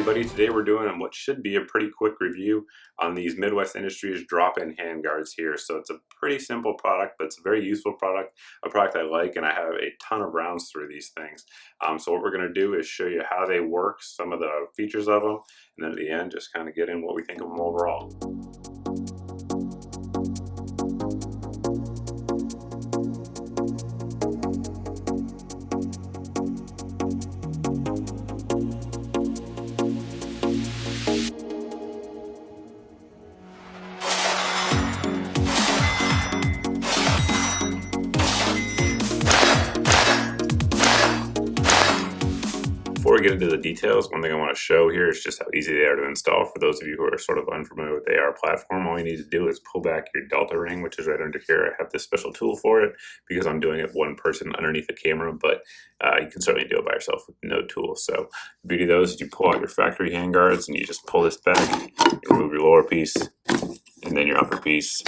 everybody, today we're doing what should be a pretty quick review on these Midwest Industries drop-in handguards here. So it's a pretty simple product, but it's a very useful product, a product I like, and I have a ton of rounds through these things. So what we're going to do is show you how they work, some of the features of them, and then at the end just kind of get in what we think of them overall. Before we get into the details, one thing I want to show here is just how easy they are to install. For those of you who are sort of unfamiliar with the AR platform, all you need to do is pull back your Delta ring, which is right under here. I have this special tool for it because I'm doing it one person underneath the camera, but you can certainly do it by yourself with no tool. So the beauty of those is you pull out your factory handguards and you just pull this back, you remove your lower piece, and then your upper piece,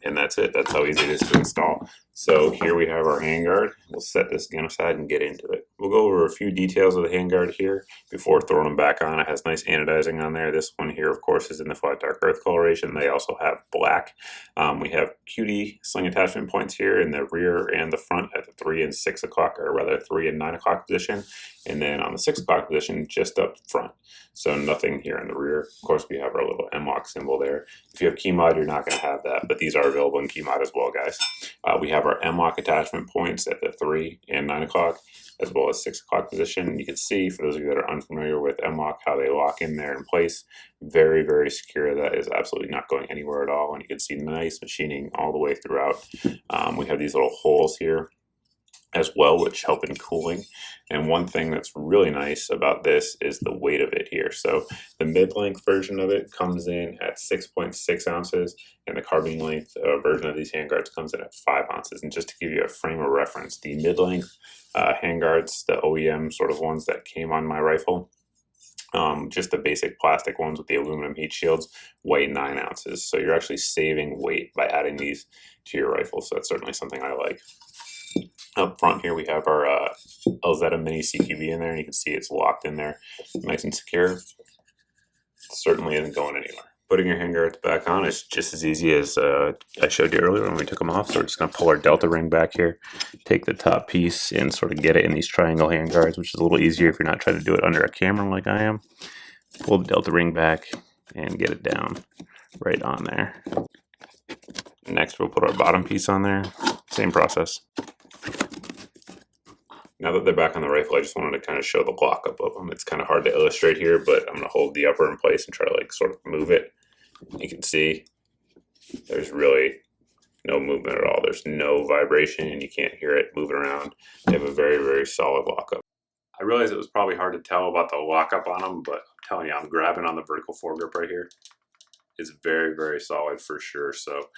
and that's it. That's how easy it is to install. So here we have our handguard. We'll set this again aside and get into it. We'll go over a few details of the handguard here before throwing them back on. It has nice anodizing on there. This one here, of course, is in the flat dark earth coloration. They also have black. We have QD sling attachment points here in the rear and the front at the 3 and 6 o'clock, or rather 3 and 9 o'clock position. And then on the 6 o'clock position, just up front. So nothing here in the rear. Of course, we have our little M-lock symbol there. If you have key mod, you're not going to have that, but these are available in key mod as well, guys. We have our M-lock attachment points at the 3 and 9 o'clock, as well as 6 o'clock position. You can see, for those of you that are unfamiliar with M-lock, how they lock in there in place. Very, very secure. That is absolutely not going anywhere at all. And you can see nice machining all the way throughout. We have these little holes here as well, which help in cooling. And one thing that's really nice about this is the weight of it here. So the mid-length version of it comes in at 6.6 ounces, and the carbine length version of these handguards comes in at 5 ounces. And just to give you a frame of reference, the mid-length handguards, the OEM sort of ones that came on my rifle, just the basic plastic ones with the aluminum heat shields, weigh 9 ounces. So you're actually saving weight by adding these to your rifle. So that's certainly something I like. Up front here we have our Elzetta Mini CQB in there, and you can see it's locked in there nice and secure. It certainly isn't going anywhere. Putting your handguards back on is just as easy as I showed you earlier when we took them off. So we're just going to pull our Delta ring back here, take the top piece and sort of get it in these triangle handguards, which is a little easier if you're not trying to do it under a camera like I am. Pull the Delta ring back and get it down right on there. Next we'll put our bottom piece on there. Same process. Now that they're back on the rifle, I just wanted to kind of show the lockup of them. It's kind of hard to illustrate here, but I'm going to hold the upper in place and try to like sort of move it. You can see there's really no movement at all. There's no vibration and you can't hear it moving around. They have a very, very solid lockup. I realize it was probably hard to tell about the lockup on them, but I'm telling you, I'm grabbing on the vertical foregrip right here. It's very, very solid for sure. So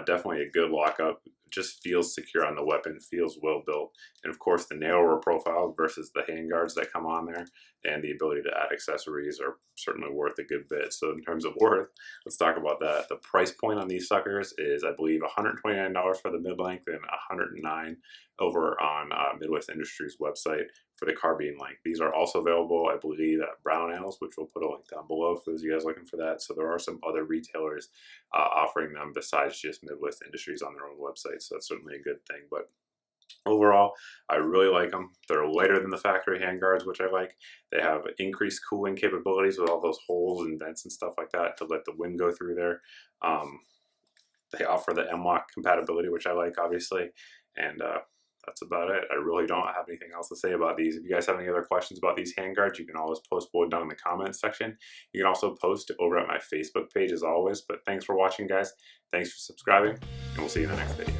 definitely a good lockup. Just feels secure on the weapon, feels well built, and of course the narrower profile versus the handguards that come on there and the ability to add accessories are certainly worth a good bit. So in terms of worth, let's talk about that. The price point on these suckers is, I believe, $129 for the mid-length and $109 over on Midwest Industries website for the carbine length. These are also available, I believe, at Brownells, which we'll put a link down below for those of you guys looking for that. So there are some other retailers offering them besides just Midwest Industries on their own website. So that's certainly a good thing. But overall, I really like them. They're lighter than the factory handguards, which I like. They have increased cooling capabilities with all those holes and vents and stuff like that to let the wind go through there. They offer the M-lock compatibility, which I like, obviously. And that's about it. I really don't have anything else to say about these. If you guys have any other questions about these handguards, you can always post below down in the comments section. You can also post over at my Facebook page as always. But thanks for watching, guys. Thanks for subscribing, and we'll see you in the next video.